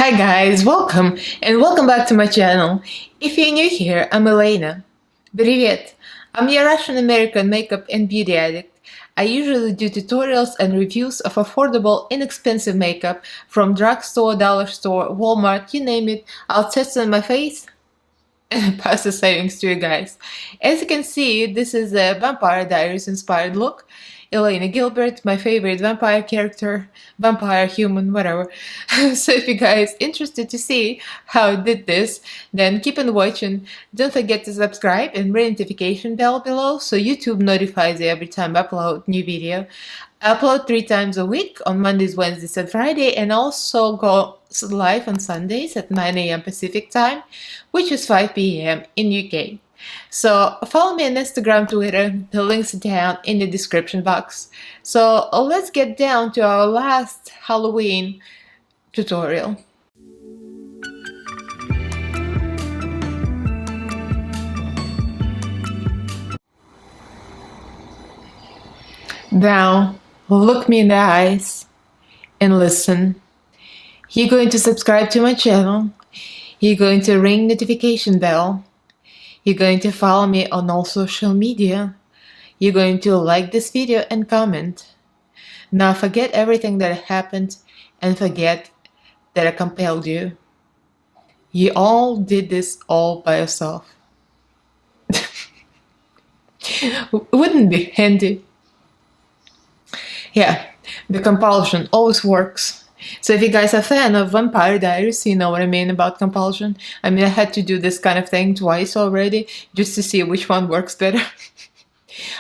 Hi guys, welcome and welcome back to my channel. If you're new here, I'm Elaina. Привет! I'm a Russian-American makeup and beauty addict. I usually do tutorials and reviews of affordable, inexpensive makeup from drugstore, dollar store, Walmart, you name it. I'll test it on my face and pass the savings to you guys. As you can see, this is a Vampire Diaries inspired look. Elena Gilbert, my favorite vampire character, vampire, human, whatever. So if you guys interested to see how I did this, then keep on watching. Don't forget to subscribe and ring notification bell below so YouTube notifies you every time I upload new video. I upload 3 times a week on Mondays, Wednesdays, and Friday, and also go live on Sundays at 9 AM Pacific time, which is 5 PM in UK. So follow me on Instagram, Twitter, the links are down in the description box. So let's get down to our last Halloween tutorial. Now look me in the eyes and listen. You're going to subscribe to my channel. You're going to ring notification bell. You're going to follow me on all social media. You're going to like this video and comment. Now forget everything that happened and forget that I compelled you. You all did this all by yourself. Wouldn't it be handy? Yeah, the compulsion always works. So if you guys are a fan of Vampire Diaries, you know what I mean about compulsion. I mean, I had to do this kind of thing twice already just to see which one works better.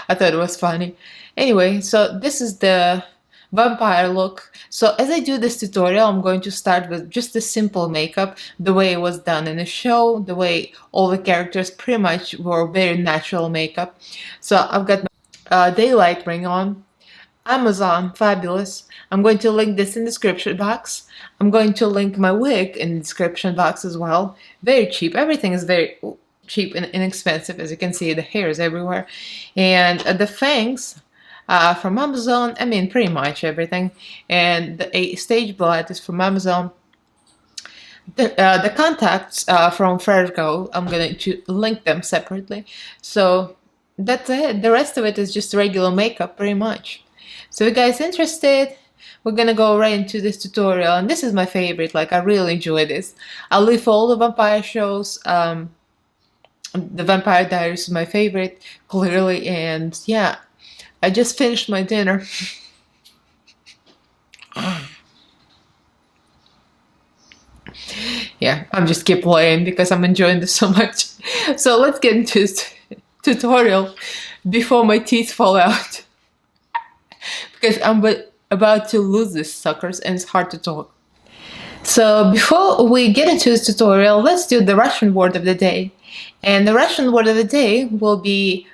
I thought it was funny. Anyway, so this is the vampire look. So as I do this tutorial, I'm going to start with just the simple makeup, the way it was done in the show, the way all the characters pretty much were very natural makeup. So I've got my daylight ring on. Amazon, fabulous. I'm going to link this in the description box. I'm going to link my wig in the description box as well. Very cheap. Everything is very cheap and inexpensive. As you can see, the hair is everywhere. And the fangs from Amazon. I mean, pretty much everything. And the stage blood is from Amazon. The contacts from Freshgo. I'm going to link them separately. So that's it. The rest of it is just regular makeup, pretty much. So if you guys interested, we're gonna go right into this tutorial, and this is my favorite. Like, I really enjoy this. I live for all the vampire shows. The Vampire Diaries is my favorite, clearly, and yeah, I just finished my dinner. Yeah, I'm just keep playing because I'm enjoying this so much. So let's get into this tutorial before my teeth fall out. Because I'm about to lose these suckers and it's hard to talk. So before we get into this tutorial, let's do the Russian word of the day. And the Russian word of the day will be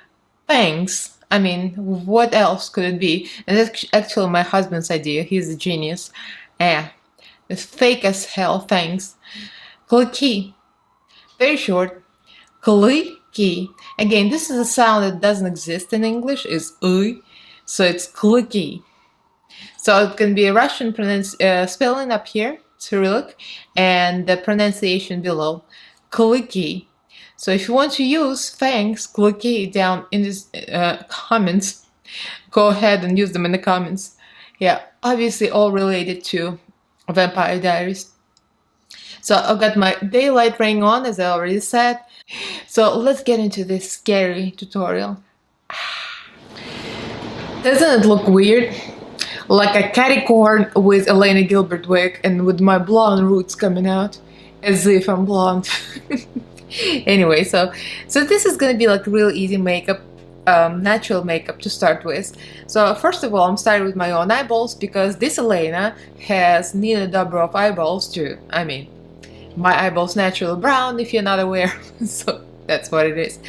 fangs. I mean, what else could it be? And that's actually my husband's idea. He's a genius. Yeah, it's fake as hell, fangs. Клыки. Very short. Клыки. Again, this is a sound that doesn't exist in English. It's uy. So it's клыки. So it can be a Russian spelling up here, Cyrillic, and the pronunciation below, клыки. So if you want to use fangs, клыки, down in the comments, go ahead and use them in the comments. Yeah, obviously all related to Vampire Diaries. So I've got my daylight ring on, as I already said. So let's get into this scary tutorial. Doesn't it look weird? Like a catty corn with Elena Gilbert wig and with my blonde roots coming out, as if I'm blonde. Anyway, so this is gonna be like real easy makeup, natural makeup to start with. So first of all, I'm starting with my own eyeballs because this Elaina has Nina Dobrev eyeballs too. I mean, my eyeballs naturally brown, if you're not aware. So that's what it is.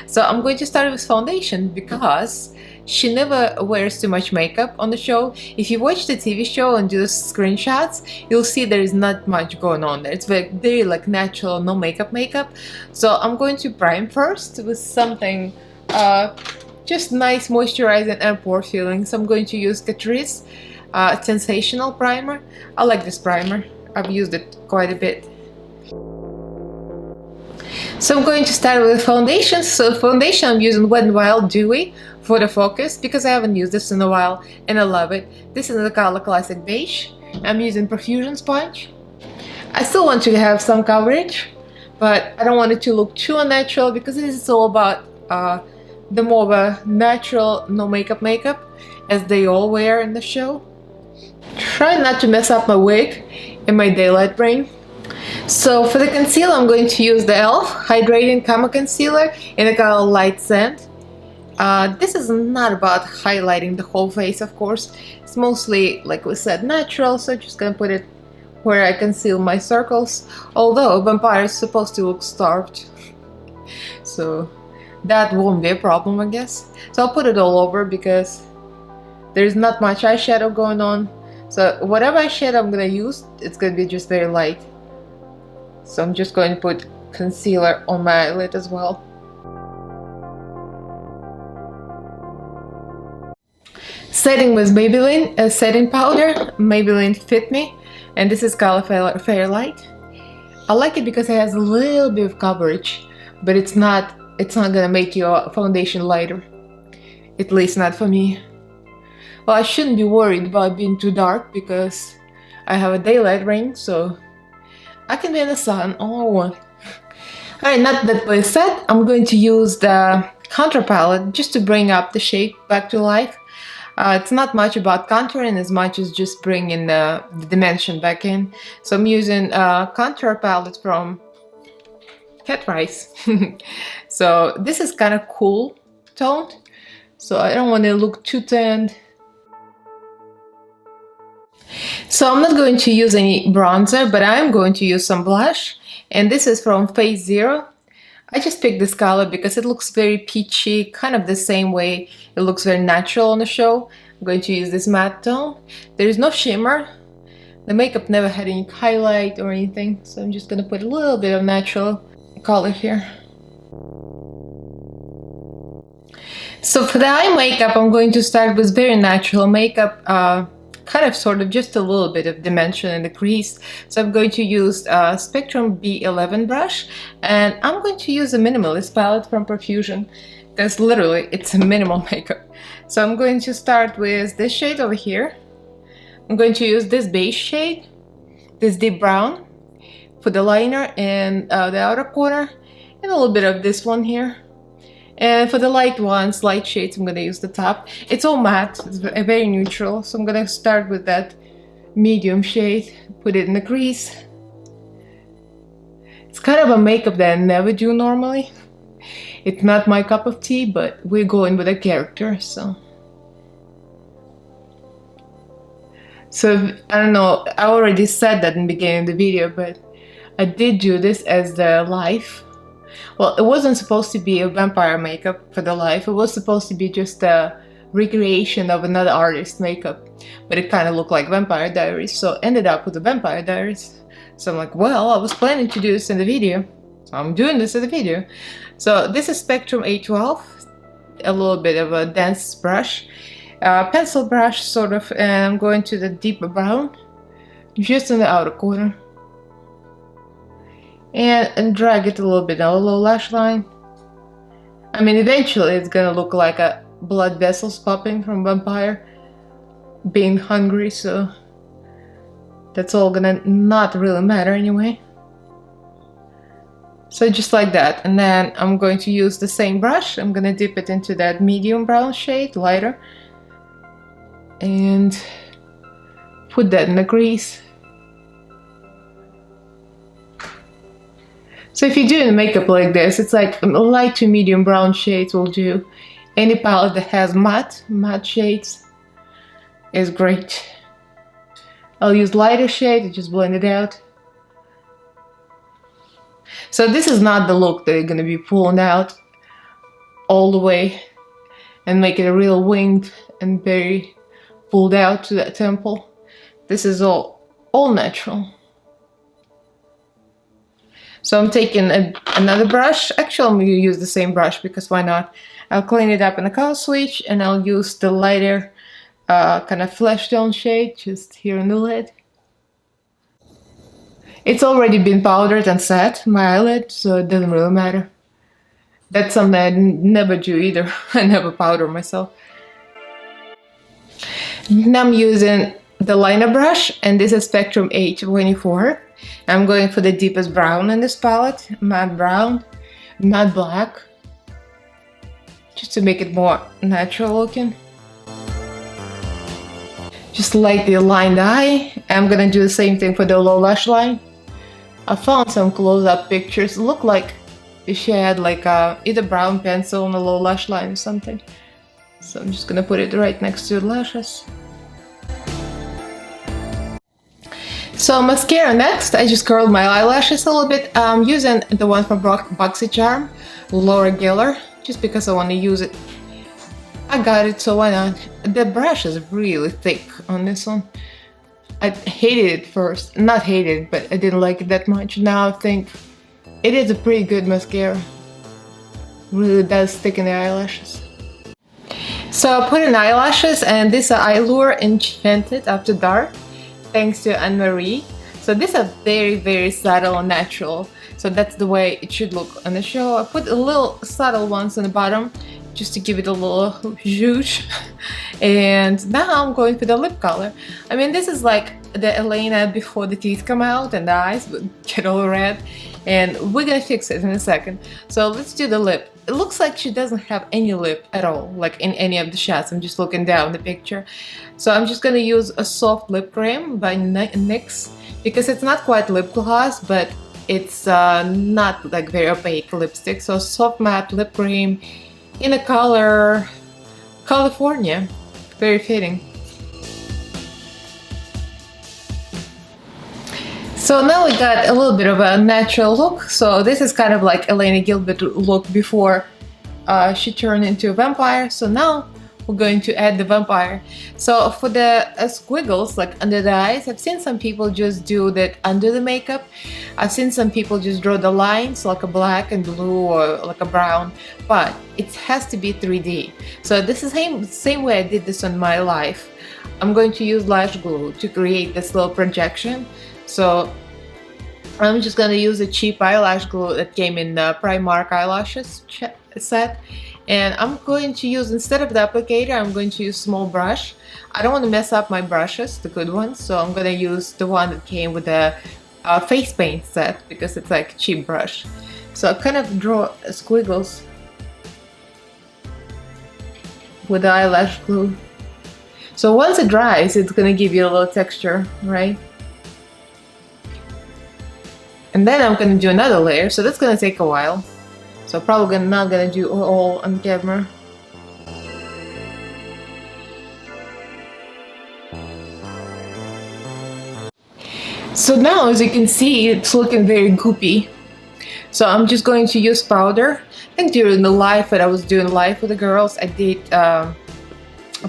So I'm going to start with foundation because she never wears too much makeup on the show. If you watch the TV show and do the screenshots, you'll see there is not much going on there. It's very like natural, no makeup. So I'm going to prime first with something just nice, moisturizing and pore feeling. So I'm going to use Catrice Sensational Primer. I like this primer. I've used it quite a bit. So I'm going to start with foundation. So foundation, I'm using Wet n Wild Dewy for the focus because I haven't used this in a while and I love it. This is the color Classic Beige. I'm using Profusion Sponge. I still want to have some coverage, but I don't want it to look too unnatural because this is all about the more of a natural, no makeup as they all wear in the show. Try not to mess up my wig and my daylight ring. So for the concealer, I'm going to use the e.l.f. Hydrating Camo Concealer in the color Light Sand. This is not about highlighting the whole face, of course. It's mostly, like we said, natural, so I'm just gonna put it where I conceal my circles. Although a vampire is supposed to look starved, so that won't be a problem, I guess. So I'll put it all over because there's not much eyeshadow going on. So whatever eyeshadow I'm gonna use, it's gonna be just very light. So I'm just going to put concealer on my eyelid as well. Setting with Maybelline setting powder, Maybelline Fit Me, and this is color Fairlight. I like it because it has a little bit of coverage, but it's not gonna make your foundation lighter. At least not for me. Well, I shouldn't be worried about being too dark because I have a daylight ring, so I can be in the sun all I want. Alright, not that being said, I'm going to use the contour palette just to bring up the shape back to life. It's not much about contouring as much as just bringing the dimension back in. So I'm using a contour palette from Cat Rice. So this is kind of cool toned, so I don't want to look too tanned. So I'm not going to use any bronzer, but I'm going to use some blush, and this is from Phase Zero. I just picked this color because it looks very peachy, kind of the same way it looks very natural on the show. I'm going to use this matte tone. There is no shimmer. The makeup never had any highlight or anything, so I'm just going to put a little bit of natural color here. So for the eye makeup, I'm going to start with very natural makeup. Kind of sort of just a little bit of dimension in the crease. So I'm going to use Spectrum B11 brush, and I'm going to use a minimalist palette from Profusion because literally it's a minimal makeup. So I'm going to start with this shade over here. I'm going to use this beige shade, this deep brown for the liner and the outer corner, and a little bit of this one here. And for the light ones, light shades, I'm going to use the top. It's all matte, it's very neutral, so I'm going to start with that medium shade, put it in the crease. It's kind of a makeup that I never do normally. It's not my cup of tea, but we're going with a character, so. So, I don't know, I already said that in the beginning of the video, but I did do this as the life. Well, it wasn't supposed to be a vampire makeup for the life. It was supposed to be just a recreation of another artist's makeup, but it kind of looked like Vampire Diaries, so ended up with the Vampire Diaries. So I'm like, well, I was planning to do this in the video, so I'm doing this in the video. So this is Spectrum A12, a little bit of a dense brush, pencil brush sort of, and I'm going to the deeper brown, just in the outer corner. And drag it a little bit on the low lash line. I mean, eventually it's gonna look like a blood vessels popping from vampire being hungry, so that's all gonna not really matter anyway. So just like that, and then I'm going to use the same brush. I'm gonna dip it into that medium brown shade, lighter, and put that in the crease. So if you're doing makeup like this, it's like light to medium brown shades will do. Any palette that has matte shades is great. I'll use lighter shade and just blend it out. So this is not the look that you're gonna be pulling out all the way and make it a real winged and very pulled out to that temple. This is all natural. So I'm taking another brush. Actually, I'm going to use the same brush because why not? I'll clean it up in a color switch, and I'll use the lighter kind of flesh tone shade just here in the lid. It's already been powdered and set, my eyelid, so it doesn't really matter. That's something I never do either. I never powder myself. Now I'm using the liner brush, and this is Spectrum H24. I'm going for the deepest brown in this palette, matte brown, matte black, just to make it more natural looking. Just lightly lined eye. I'm gonna do the same thing for the low lash line. I found some close-up pictures. It looked like she had like either brown pencil on the low lash line or something. So I'm just gonna put it right next to the lashes. So mascara next. I just curled my eyelashes a little bit. I'm using the one from BoxyCharm, Laura Geller, just because I want to use it. I got it, so why not? The brush is really thick on this one. I hated it first. Not hated it, but I didn't like it that much. Now I think it is a pretty good mascara. Really does stick in the eyelashes. So I put in eyelashes, and this is Allure Enchanted After Dark, thanks to Anne-Marie. So these are very, very subtle and natural. So that's the way it should look on the show. I put a little subtle ones on the bottom, just to give it a little zhuzh. And now I'm going for the lip color. I mean, this is like the Elaina before the teeth come out and the eyes get all red. And we're gonna fix it in a second. So let's do the lip. It looks like she doesn't have any lip at all, like in any of the shots. I'm just looking down the picture. So I'm just gonna use a soft lip cream by NYX, because it's not quite lip gloss, but it's not like very opaque lipstick. So soft matte lip cream in the color California. Very fitting. So now we got a little bit of a natural look. So this is kind of like Elena Gilbert look before she turned into a vampire. So now we're going to add the vampire. So for the squiggles, like under the eyes, I've seen some people just do that under the makeup. I've seen some people just draw the lines like a black and blue or like a brown, but it has to be 3D. So this is the same way I did this on my life. I'm going to use lash glue to create this little projection. So I'm just gonna use a cheap eyelash glue that came in the Primark eyelashes set. And I'm going to use, instead of the applicator, I'm going to use small brush. I don't want to mess up my brushes, the good ones, so I'm gonna use the one that came with the face paint set, because it's like a cheap brush. So I kind of draw squiggles with the eyelash glue. So once it dries, it's gonna give you a little texture, right? And then I'm gonna do another layer, so that's gonna take a while. So probably not gonna do all on camera. So now, as you can see, it's looking very goopy. So I'm just going to use powder. I think during the live that I was doing live with the girls, I did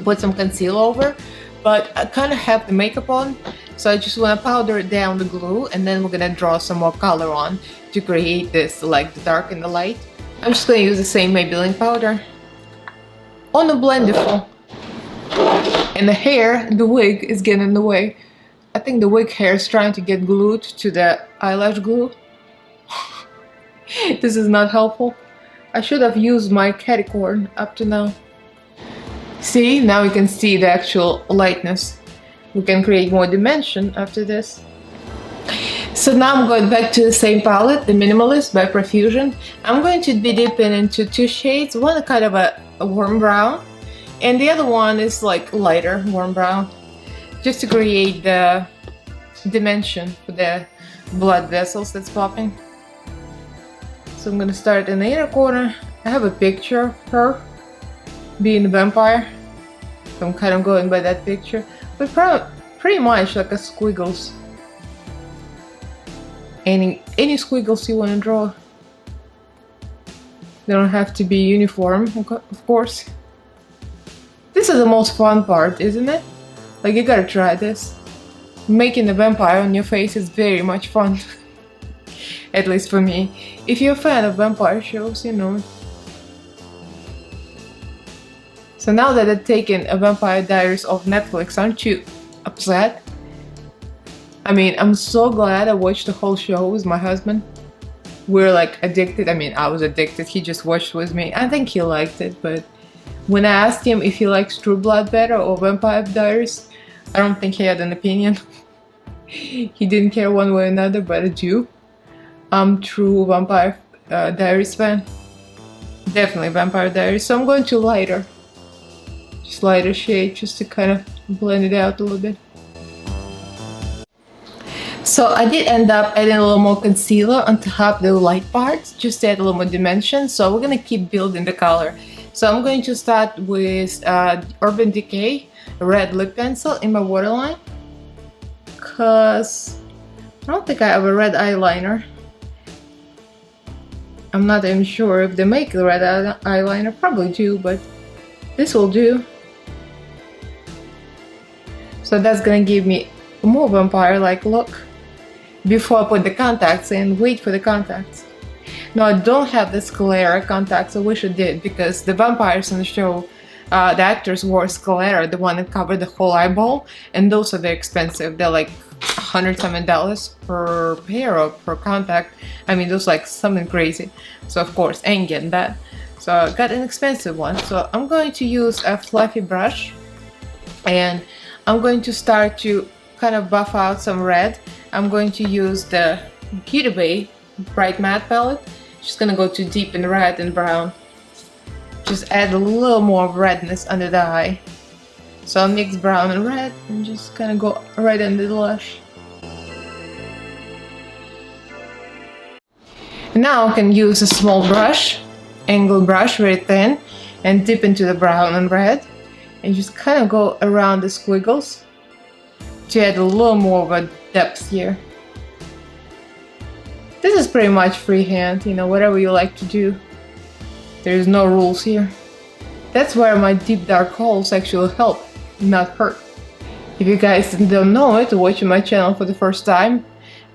put some concealer over, but I kind of have the makeup on. So I just want to powder it down the glue, and then we're gonna draw some more color on to create this, like the dark and the light. I'm just gonna use the same Maybelline powder on the blender. And the hair, the wig is getting in the way. I think the wig hair is trying to get glued to the eyelash glue. This is not helpful. I should have used my catty cord up to now. See, now you can see the actual lightness. We can create more dimension after this. So now I'm going back to the same palette, the Minimalist by Profusion. I'm going to be dipping into two shades. One kind of a warm brown, and the other one is like lighter warm brown, just to create the dimension for the blood vessels that's popping. So I'm gonna start in the inner corner. I have a picture of her being a vampire, so I'm kind of going by that picture. But pretty much like a squiggles. Any squiggles you want to draw. They don't have to be uniform, of course. This is the most fun part, isn't it? Like, you gotta try this. Making a vampire on your face is very much fun. At least for me. If you're a fan of vampire shows, you know. So now that I've taken a Vampire Diaries off Netflix, aren't you upset? I mean, I'm so glad I watched the whole show with my husband. We're like addicted. I mean, I was addicted. He just watched with me. I think he liked it, but when I asked him if he likes True Blood better or Vampire Diaries, I don't think he had an opinion. He didn't care one way or another, but I do. I'm true Vampire Diaries fan. Definitely Vampire Diaries. So I'm going to lighter. Just lighter shade, just to kind of blend it out a little bit. So I did end up adding a little more concealer on top of the light parts, just to add a little more dimension. So we're gonna keep building the color. So I'm going to start with Urban Decay red lip pencil in my waterline, because I don't think I have a red eyeliner. I'm not even sure if they make the red eyeliner, probably do, but this will do. So that's gonna give me a more vampire-like look before I put the contacts in. Wait for the contacts. No, I don't have the sclera contacts. I wish I did, because the vampires in the show, the actors wore sclera, the one that covered the whole eyeball, and those are very expensive. They're like $100 per pair or per contact. I mean, those like something crazy. So of course, I ain't getting that. So I got an expensive one. So I'm going to use a fluffy brush, and I'm going to start to kind of buff out some red. I'm going to use the Beauty Bay Bright Matte palette. Just gonna go too deep in red and brown. Just add a little more redness under the eye. So I'll mix brown and red and just kind of go right under the lash. Now I can use a small brush, angled brush, very thin, and dip into the brown and red, and just kind of go around the squiggles to add a little more of a depth here. This is pretty much freehand, you know, whatever you like to do. There's no rules here. That's where my deep dark holes actually help, not hurt. If you guys don't know it or watching my channel for the first time,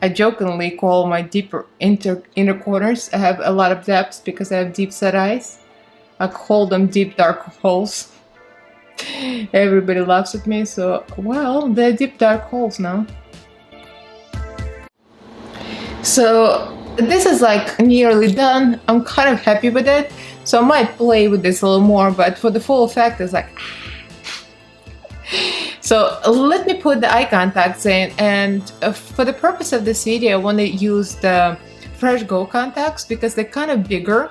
I jokingly call my deeper inner corners. I have a lot of depths because I have deep set eyes. I call them deep dark holes. Everybody laughs at me, so well, they're deep dark holes now. So this is like nearly done. I'm kind of happy with it, so I might play with this a little more, but for the full effect it's like so let me put the eye contacts in, and for the purpose of this video I want to use the Fresh Go contacts because they're kind of bigger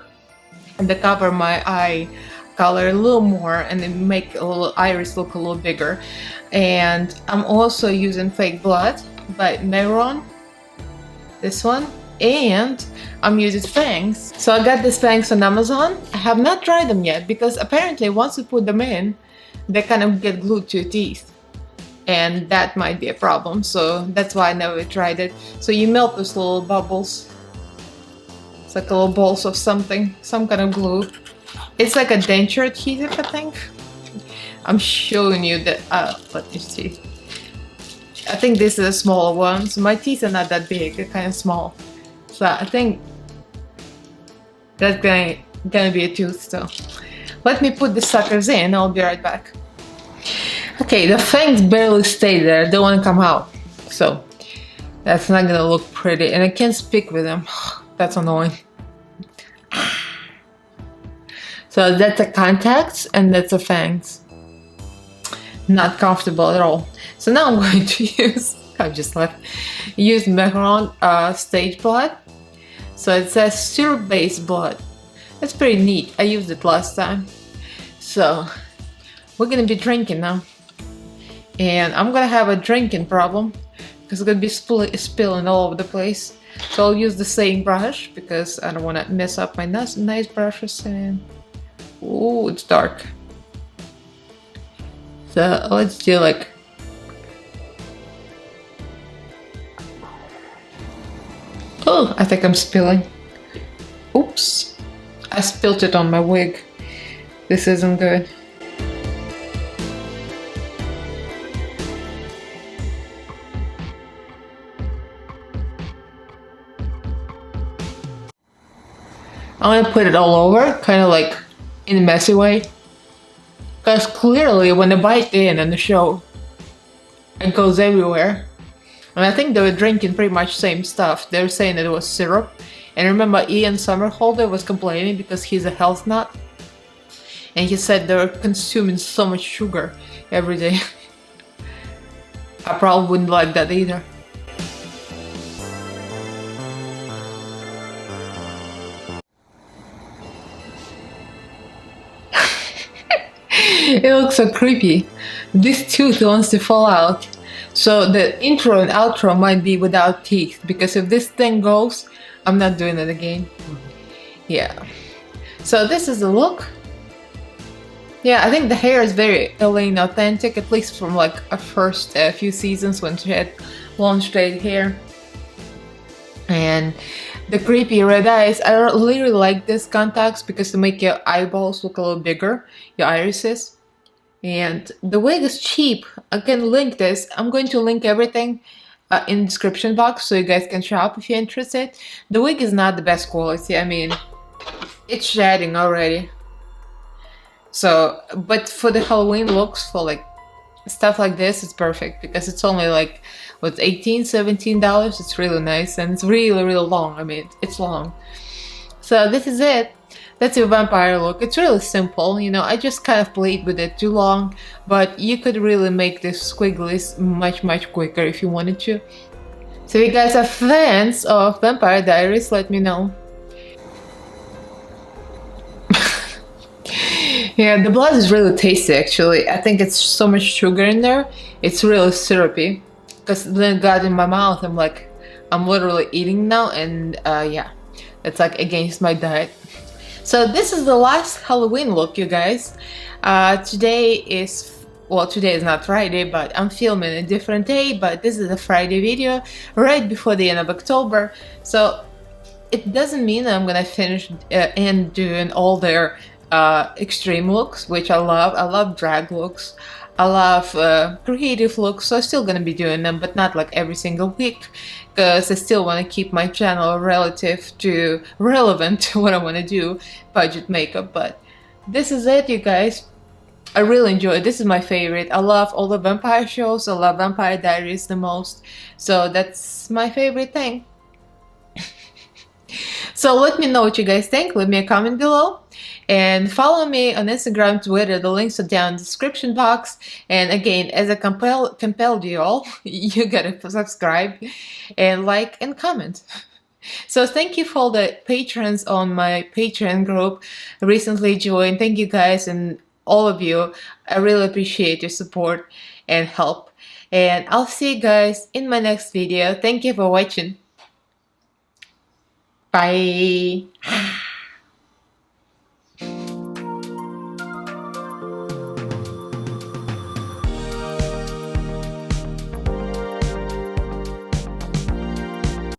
and they cover my eye color a little more and they make a little iris look a little bigger. And I'm also using Fake Blood by Neuron, this one, and I'm using fangs. So I got these fangs on Amazon. I have not tried them yet because apparently once you put them in, they kind of get glued to your teeth, and that might be a problem. So that's why I never tried it. So you melt those little bubbles. It's like little balls of something, some kind of glue. It's like a denture adhesive, I think. I'm showing you that. Let me see. I think this is a smaller one. So my teeth are not that big; they're kind of small. So I think that's gonna be a tooth. So let me put the suckers in. I'll be right back. Okay, the fangs barely stay there. They don't want to come out. So that's not gonna look pretty, and I can't speak with them. That's annoying. So that's the contacts and that's the fangs. Not comfortable at all. So now I'm going to use, I just left, use Macaron Stage Blood. So it says syrup-based blood. That's pretty neat. I used it last time. So we're gonna be drinking now. And I'm gonna have a drinking problem because it's gonna be spilling all over the place. So I'll use the same brush because I don't want to mess up my nice brushes. And oh, it's dark. So let's do like oh, I think I'm spilling. Oops, I spilled it on my wig. This isn't good. I'm gonna put it all over, kind of like in a messy way. Because clearly when I bite in the show, it goes everywhere. And I think they were drinking pretty much same stuff. They were saying that it was syrup. And remember, Ian Somerhalder was complaining because he's a health nut. And he said they were consuming so much sugar every day. I probably wouldn't like that either. It looks so creepy. This tooth wants to fall out. So the intro and outro might be without teeth, because if this thing goes, I'm not doing it again. Yeah. So this is the look. Yeah, I think the hair is very Elaina authentic, at least from like our first few seasons when she had long straight hair. And the creepy red eyes. I really like these contacts because they make your eyeballs look a little bigger, your irises. And the wig is cheap. I can link this. I'm going to link everything in the description box so you guys can shop if you're interested. The wig is not the best quality. I mean, it's shedding already. So, but for the Halloween looks, for like stuff like this, it's perfect because it's only like, what's $18-17. It's really nice and it's really, really long. I mean, it's long. So this is it. That's your vampire look. It's really simple, you know, I just kind of played with it too long, but you could really make this squigglies much quicker if you wanted to. So if you guys are fans of Vampire Diaries, let me know. Yeah, the blood is really tasty actually. I think it's so much sugar in there. It's really syrupy. Because then it got in my mouth, I'm like, I'm literally eating now, and yeah, it's like against my diet. So this is the last Halloween look, you guys. Today is, well, today is not Friday, but I'm filming a different day, but this is a Friday video right before the end of October. So it doesn't mean that I'm gonna finish and doing all their extreme looks, which I love. I love drag looks. I love creative looks, so I'm still gonna be doing them, but not like every single week, because I still want to keep my channel relevant to what I want to do, budget makeup. But this is it, you guys. I really enjoy it. This is my favorite. I love all the vampire shows. I love Vampire Diaries the most, so that's my favorite thing. So let me know what you guys think. Leave me a comment below. And follow me on Instagram, Twitter. The links are down in the description box. And again, as I compelled you all, you gotta subscribe and like and comment. So thank you for all the patrons on my Patreon group recently joined. Thank you guys and all of you. I really appreciate your support and help. And I'll see you guys in my next video. Thank you for watching. Bye.